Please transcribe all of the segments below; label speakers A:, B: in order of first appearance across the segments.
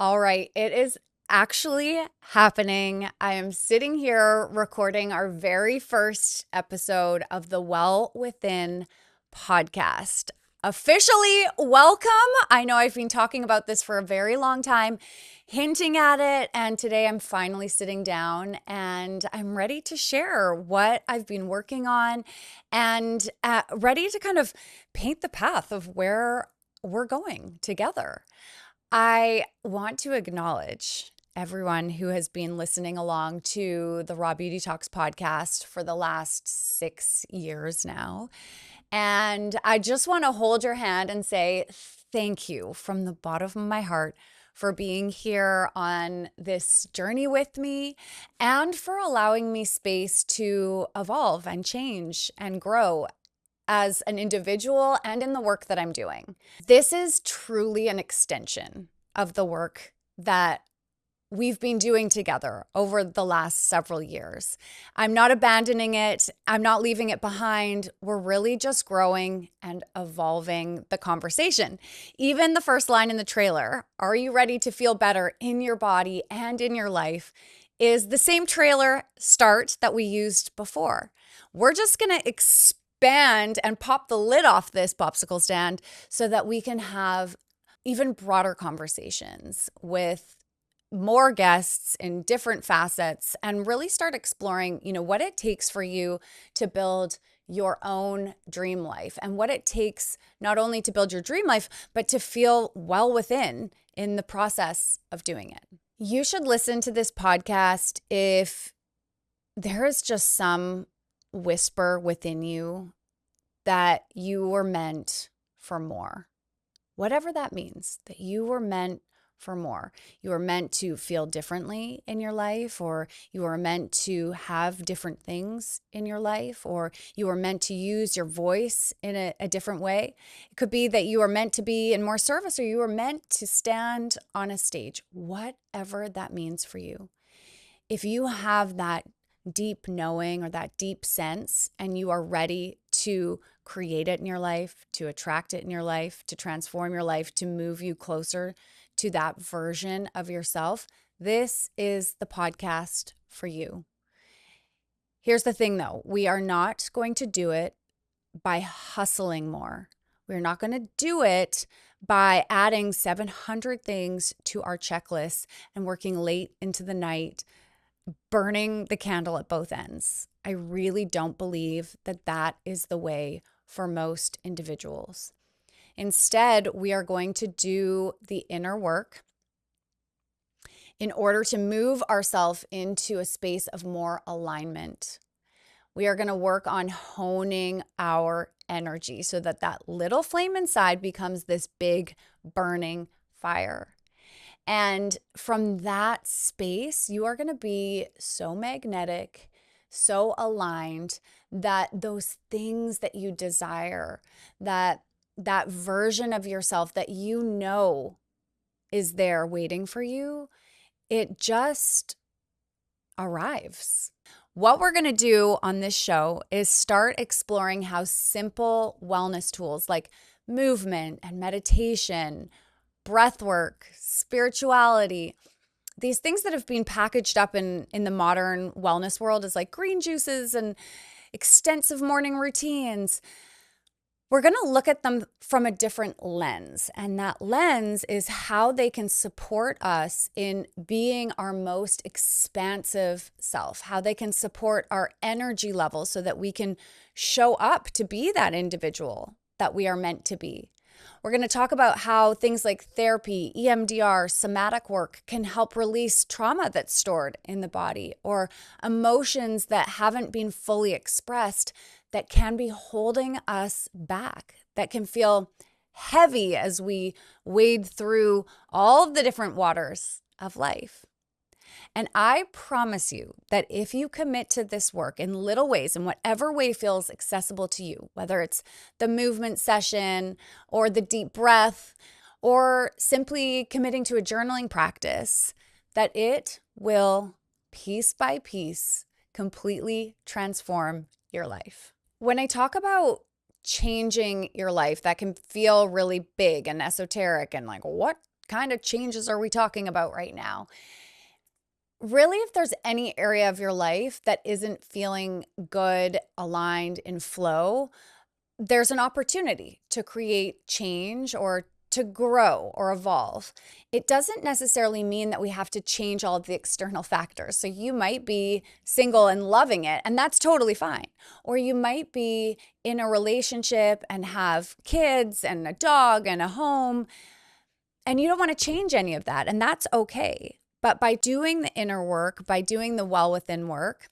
A: All right, it is actually happening. I am sitting here recording our very first episode of the Well Within podcast. Officially, welcome. I know I've been talking about this for a very long time, hinting at it, and today I'm finally sitting down and I'm ready to share what I've been working on and ready to kind of paint the path of where we're going together. I want to acknowledge everyone who has been listening along to the Raw Beauty Talks podcast for the last 6 years now. And I just want to hold your hand and say thank you from the bottom of my heart for being here on this journey with me and for allowing me space to evolve and change and grow as an individual and in the work that I'm doing. This is truly an extension of the work that we've been doing together over the last several years. I'm not abandoning it. I'm not leaving it behind. We're really just growing and evolving the conversation. Even the first line in the trailer, "Are you ready to feel better in your body and in your life?" is the same trailer start that we used before. We're just going to expand and pop the lid off this popsicle stand so that we can have even broader conversations with more guests in different facets and really start exploring, what it takes for you to build your own dream life and what it takes not only to build your dream life, but to feel well within in the process of doing it. You should listen to this podcast if there is just some whisper within you that you were meant for more. Whatever that means, that you were meant for more. You were meant to feel differently in your life, or you were meant to have different things in your life, or you were meant to use your voice in a different way. It could be that you are meant to be in more service, or you were meant to stand on a stage, whatever that means for you. If you have that deep knowing or that deep sense and you are ready to create it in your life, to attract it in your life, to transform your life, to move you closer to that version of yourself, this is the podcast for you. Here's the thing though, we are not going to do it by hustling more. We're not going to do it by adding 700 things to our checklist and working late into the night, burning the candle at both ends. I really don't believe that that is the way for most individuals. Instead, we are going to do the inner work in order to move ourselves into a space of more alignment. We are going to work on honing our energy so that that little flame inside becomes this big burning fire. And from that space, you are going to be so magnetic, so aligned that those things that you desire, that version of yourself that you know is there waiting for you, it just arrives. What we're going to do on this show is start exploring how simple wellness tools like movement and meditation, breath work, spirituality, these things that have been packaged up in the modern wellness world as like green juices and extensive morning routines. We're going to look at them from a different lens. And that lens is how they can support us in being our most expansive self, how they can support our energy levels so that we can show up to be that individual that we are meant to be. We're going to talk about how things like therapy, EMDR, somatic work can help release trauma that's stored in the body or emotions that haven't been fully expressed that can be holding us back, that can feel heavy as we wade through all of the different waters of life. And I promise you that if you commit to this work in little ways, in whatever way feels accessible to you, whether it's the movement session or the deep breath or simply committing to a journaling practice, that it will piece by piece completely transform your life. When I talk about changing your life, that can feel really big and esoteric and like, what kind of changes are we talking about right now? Really, if there's any area of your life that isn't feeling good, aligned, in flow, there's an opportunity to create change or to grow or evolve. It doesn't necessarily mean that we have to change all of the external factors. So you might be single and loving it, and that's totally fine. Or you might be in a relationship and have kids and a dog and a home, and you don't want to change any of that, and that's okay. But by doing the inner work, by doing the well within work,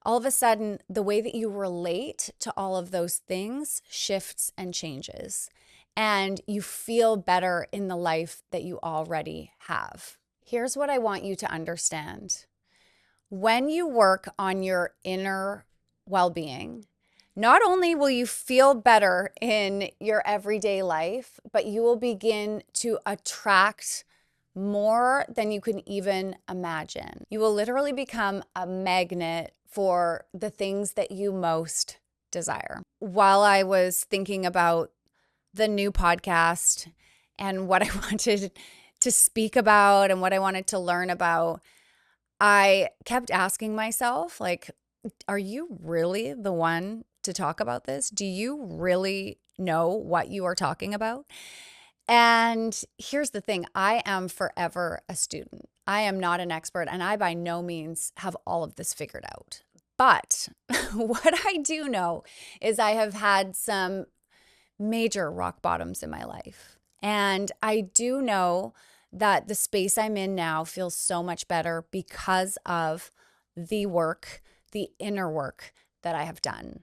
A: all of a sudden, the way that you relate to all of those things shifts and changes, and you feel better in the life that you already have. Here's what I want you to understand. When you work on your inner well-being, not only will you feel better in your everyday life, but you will begin to attract more than you can even imagine. You will literally become a magnet for the things that you most desire. While I was thinking about the new podcast and what I wanted to speak about and what I wanted to learn about, I kept asking myself, like, are you really the one to talk about this? Do you really know what you are talking about? And here's the thing, I am forever a student. I am not an expert, and I by no means have all of this figured out. But what I do know is I have had some major rock bottoms in my life. And I do know that the space I'm in now feels so much better because of the work, the inner work that I have done.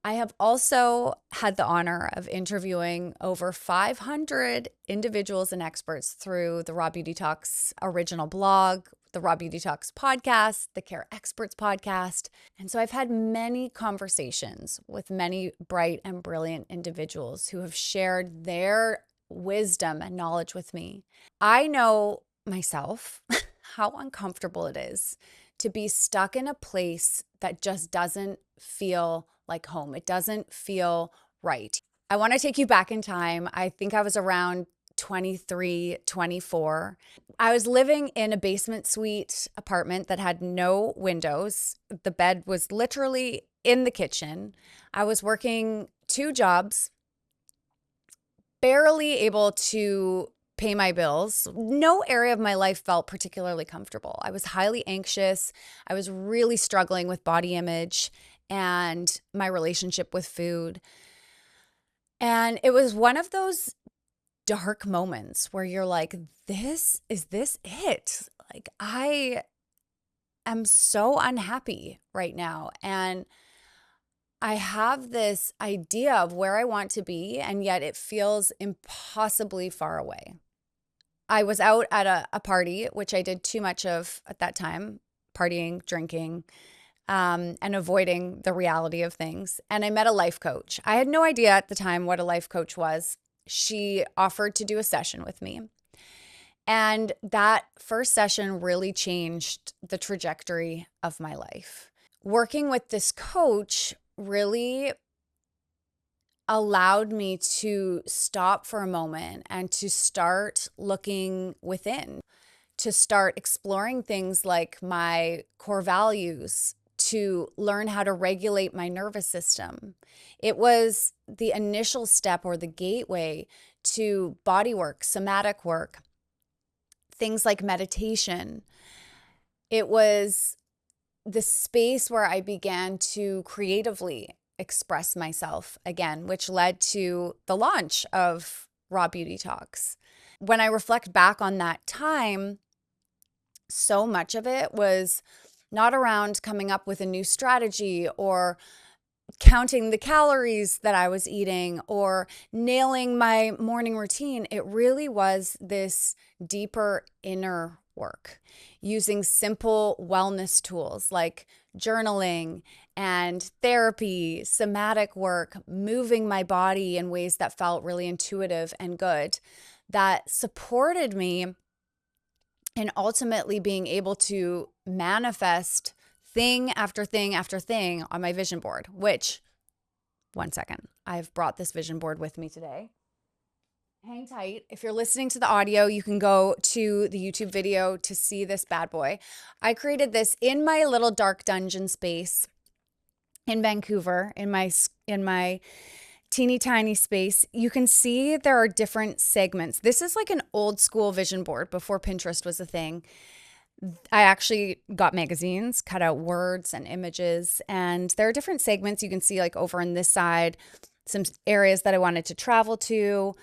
A: I have also had the honor of interviewing over 500 individuals and experts through the Raw Beauty Talks original blog, the Raw Beauty Talks podcast, the Care Experts podcast. And so I've had many conversations with many bright and brilliant individuals who have shared their wisdom and knowledge with me. I know myself how uncomfortable it is to be stuck in a place that just doesn't feel like home. It doesn't feel right. I want to take you back in time. I think I was around 23, 24. I was living in a basement suite apartment that had no windows. The bed was literally in the kitchen. I was working 2 jobs, barely able to pay my bills. No area of my life felt particularly comfortable. I was highly anxious. I was really struggling with body image and my relationship with food. And it was one of those dark moments where you're like, is this it? Like, I am so unhappy right now. And I have this idea of where I want to be, and yet it feels impossibly far away. I was out at a party, which I did too much of at that time, partying, drinking, and avoiding the reality of things. And I met a life coach. I had no idea at the time what a life coach was. She offered to do a session with me. And that first session really changed the trajectory of my life. Working with this coach really allowed me to stop for a moment and to start looking within, to start exploring things like my core values, to learn how to regulate my nervous system. It was the initial step or the gateway to body work, somatic work, things like meditation. It was the space where I began to creatively express myself again, which led to the launch of Raw Beauty Talks. When I reflect back on that time, so much of it was not around coming up with a new strategy or counting the calories that I was eating or nailing my morning routine. It really was this deeper inner work using simple wellness tools like journaling and therapy, somatic work, moving my body in ways that felt really intuitive and good, that supported me in ultimately being able to manifest thing after thing after thing on my vision board, which, one second, I've brought this vision board with me today. Hang tight. If you're listening to the audio, you can go to the YouTube video to see this bad boy. I created this in my little dark dungeon space in Vancouver, in my teeny tiny space. You can see there are different segments. This is like an old school vision board before Pinterest was a thing. I actually got magazines, cut out words and images, and there are different segments. You can see like over on this side, some areas that I wanted to travel to.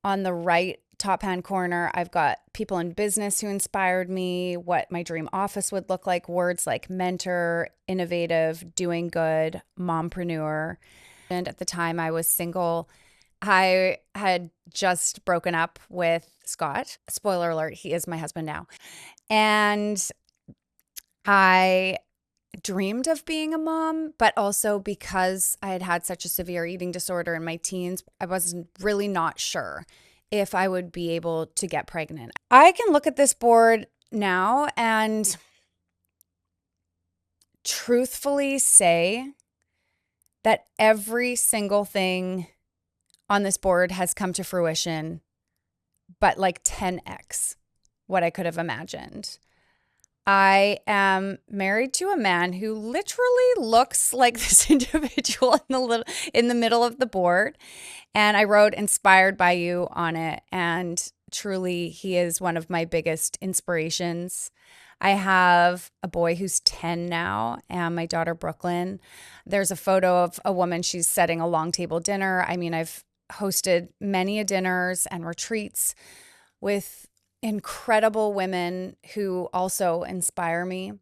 A: On the right top hand corner, I've got people in business who inspired me, what my dream office would look like, words like mentor, innovative, doing good, mompreneur. And at the time I was single, I had just broken up with Scott. Spoiler alert, he is my husband now. And I dreamed of being a mom, but also because I had had such a severe eating disorder in my teens, I was really not sure if I would be able to get pregnant. I can look at this board now and truthfully say that every single thing on this board has come to fruition, but like 10x what I could have imagined. I am married to a man who literally looks like this individual in the middle of the board. And I wrote inspired by you on it. And truly, he is one of my biggest inspirations. I have a boy who's 10 now and my daughter, Brooklyn. There's a photo of a woman. She's setting a long table dinner. I mean, I've hosted many dinners and retreats with incredible women who also inspire me.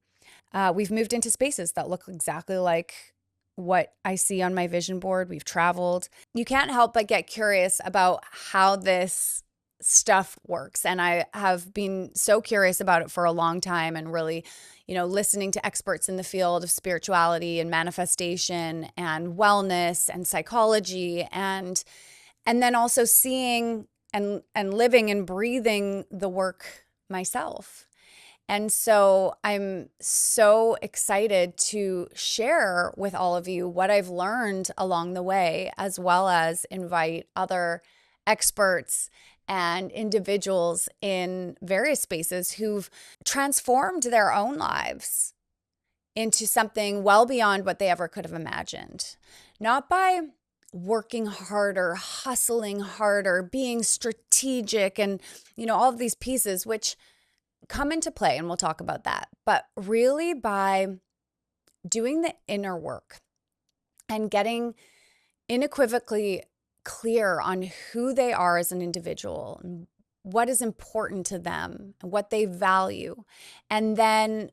A: We've moved into spaces that look exactly like what I see on my vision board. We've traveled. You can't help but get curious about how this stuff works. And I have been so curious about it for a long time, and really, listening to experts in the field of spirituality and manifestation and wellness and psychology, and then also seeing and living and breathing the work myself. And so I'm so excited to share with all of you what I've learned along the way, as well as invite other experts and individuals in various spaces who've transformed their own lives into something well beyond what they ever could have imagined. Not by working harder, hustling harder, being strategic, and, all of these pieces, which come into play, and we'll talk about that, but really by doing the inner work and getting unequivocally clear on who they are as an individual, and what is important to them, and what they value, and then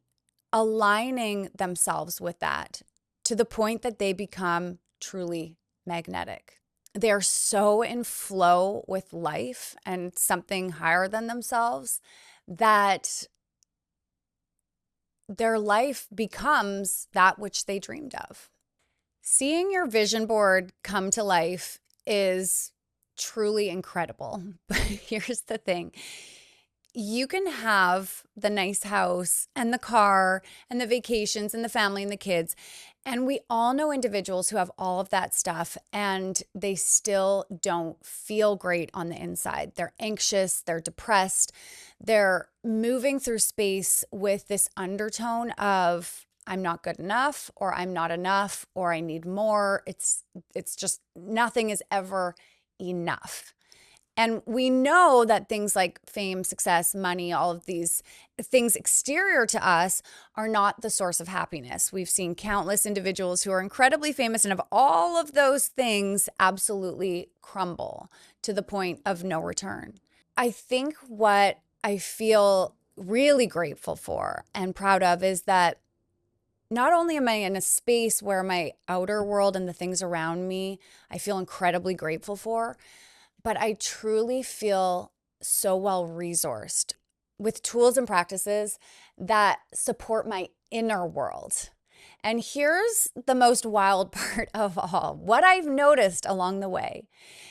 A: aligning themselves with that to the point that they become truly magnetic. They're so in flow with life and something higher than themselves that their life becomes that which they dreamed of. Seeing your vision board come to life is truly incredible. But here's the thing. You can have the nice house and the car and the vacations and the family and the kids. And we all know individuals who have all of that stuff and they still don't feel great on the inside. They're anxious, they're depressed, they're moving through space with this undertone of I'm not good enough, or I'm not enough, or I need more. It's just nothing is ever enough. And we know that things like fame, success, money, all of these things exterior to us are not the source of happiness. We've seen countless individuals who are incredibly famous and have all of those things absolutely crumble to the point of no return. I think what I feel really grateful for and proud of is that not only am I in a space where my outer world and the things around me I feel incredibly grateful for, but I truly feel so well resourced with tools and practices that support my inner world. And here's the most wild part of all. What I've noticed along the way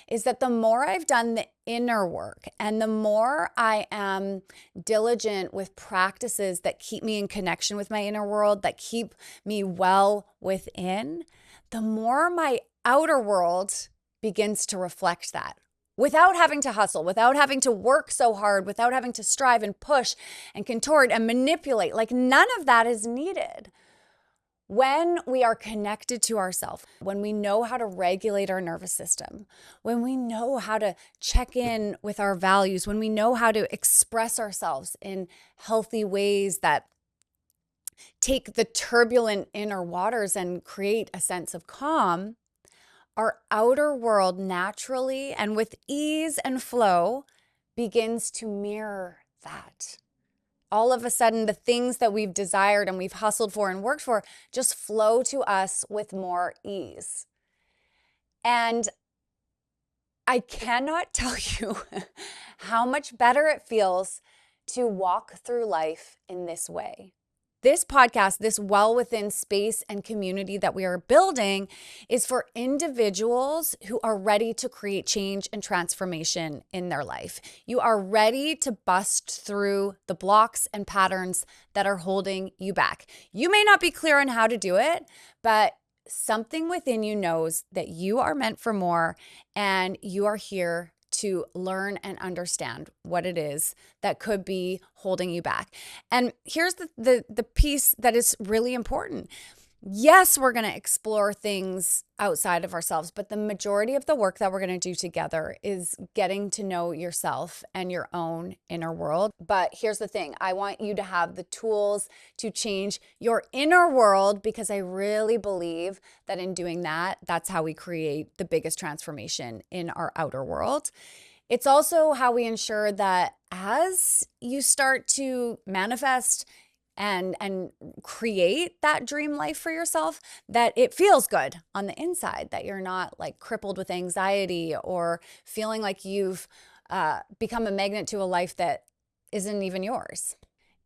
A: is that the more I've done the inner work and the more I am diligent with practices that keep me in connection with my inner world, that keep me well within, the more my outer world begins to reflect that. without having to hustle, without having to work so hard, without having to strive and push and contort and manipulate. Like none of that is needed. When we are connected to ourselves, when we know how to regulate our nervous system, when we know how to check in with our values, when we know how to express ourselves in healthy ways that take the turbulent inner waters and create a sense of calm, our outer world naturally and with ease and flow begins to mirror that. All of a sudden, the things that we've desired and we've hustled for and worked for just flow to us with more ease. And I cannot tell you how much better it feels to walk through life in this way. This podcast, this well within space and community that we are building is for individuals who are ready to create change and transformation in their life. You are ready to bust through the blocks and patterns that are holding you back. You may not be clear on how to do it, but something within you knows that you are meant for more and you are here to learn and understand what it is that could be holding you back. And here's the piece that is really important. Yes, we're going to explore things outside of ourselves, but the majority of the work that we're going to do together is getting to know yourself and your own inner world. But here's the thing. I want you to have the tools to change your inner world because I really believe that in doing that, that's how we create the biggest transformation in our outer world. It's also how we ensure that as you start to manifest and create that dream life for yourself, that it feels good on the inside, that you're not like crippled with anxiety or feeling like you've become a magnet to a life that isn't even yours.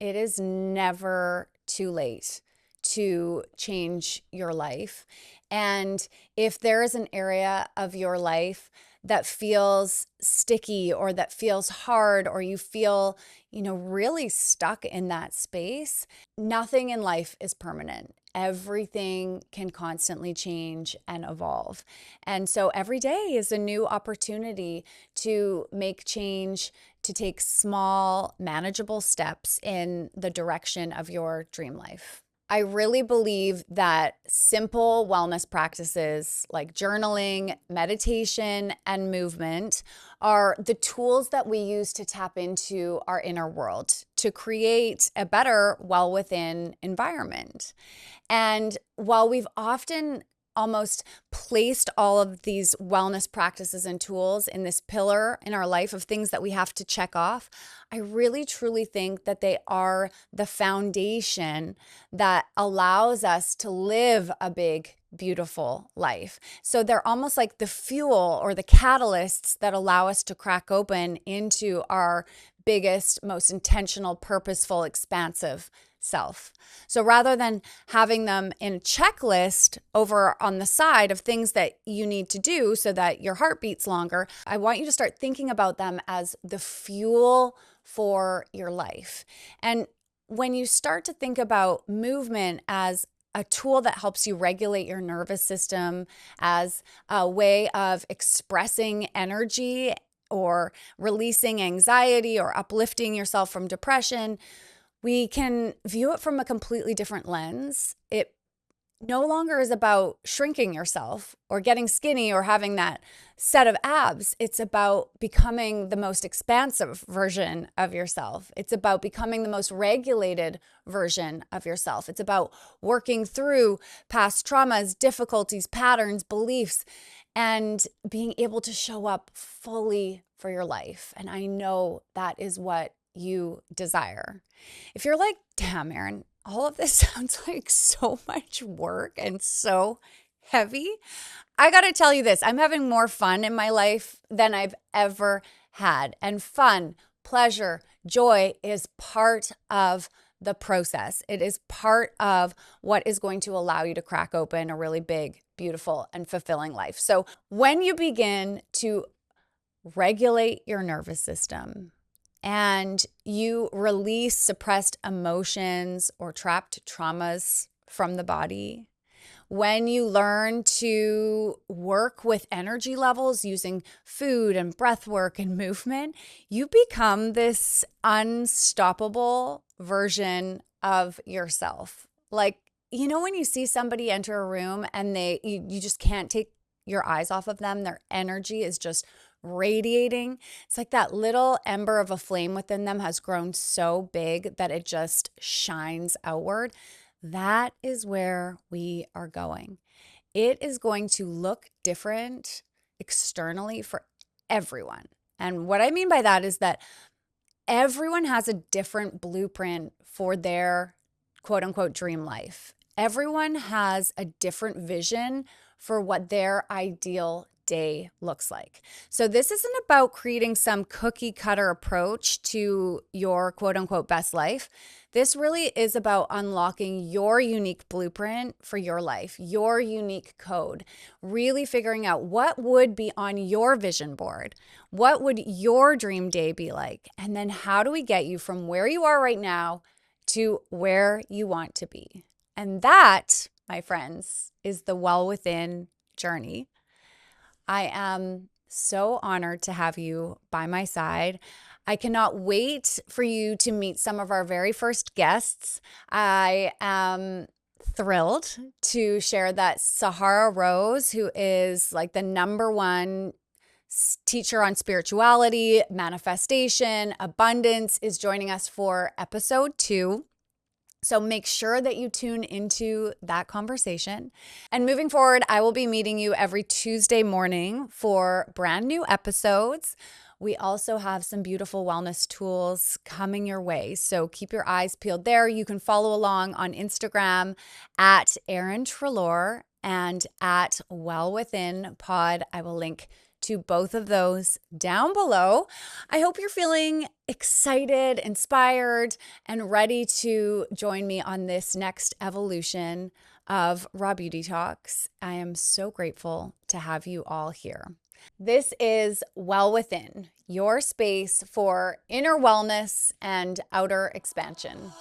A: It is never too late to change your life. And if there is an area of your life that feels sticky or that feels hard or you feel, really stuck in that space, nothing in life is permanent. Everything can constantly change and evolve. And so every day is a new opportunity to make change, to take small, manageable steps in the direction of your dream life. I really believe that simple wellness practices like journaling, meditation, and movement are the tools that we use to tap into our inner world to create a better well within environment. And while we've often almost placed all of these wellness practices and tools in this pillar in our life of things that we have to check off, I really truly think that they are the foundation that allows us to live a big, beautiful life. So they're almost like the fuel or the catalysts that allow us to crack open into our biggest, most intentional, purposeful, expansive self. So rather than having them in a checklist over on the side of things that you need to do so that your heart beats longer, I want you to start thinking about them as the fuel for your life. And when you start to think about movement as a tool that helps you regulate your nervous system, as a way of expressing energy or releasing anxiety or uplifting yourself from depression, we can view it from a completely different lens. It no longer is about shrinking yourself or getting skinny or having that set of abs. It's about becoming the most expansive version of yourself. It's about becoming the most regulated version of yourself. It's about working through past traumas, difficulties, patterns, beliefs, and being able to show up fully for your life. And I know that is what you desire. If you're like, damn, Erin, all of this sounds like so much work and so heavy, I got to tell you this, I'm having more fun in my life than I've ever had. And fun, pleasure, joy is part of the process. It is part of what is going to allow you to crack open a really big, beautiful, and fulfilling life. So when you begin to regulate your nervous system, and you release suppressed emotions or trapped traumas from the body, when you learn to work with energy levels using food and breath work and movement, you become this unstoppable version of yourself. Like, when you see somebody enter a room and you just can't take your eyes off of them, their energy is just radiating. It's like that little ember of a flame within them has grown so big that it just shines outward. That is where we are going. It is going to look different externally for everyone. And what I mean by that is that everyone has a different blueprint for their quote unquote dream life. Everyone has a different vision for what their ideal day looks like. So this isn't about creating some cookie cutter approach to your quote unquote best life. This really is about unlocking your unique blueprint for your life, your unique code, really figuring out what would be on your vision board. What would your dream day be like? And then how do we get you from where you are right now to where you want to be? And that, my friends, is the Well Within journey. I am so honored to have you by my side. I cannot wait for you to meet some of our very first guests. I am thrilled to share that Sahara Rose, who is like the number one teacher on spirituality, manifestation, abundance, is joining us for episode 2. So make sure that you tune into that conversation. And moving forward, I will be meeting you every Tuesday morning for brand new episodes. We also have some beautiful wellness tools coming your way. So keep your eyes peeled there. You can follow along on Instagram at Erin Treloar and at Well Within Pod. I will link to both of those down below. I hope you're feeling excited, inspired, and ready to join me on this next evolution of Raw Beauty Talks. I am so grateful to have you all here. This is Well Within, your space for inner wellness and outer expansion.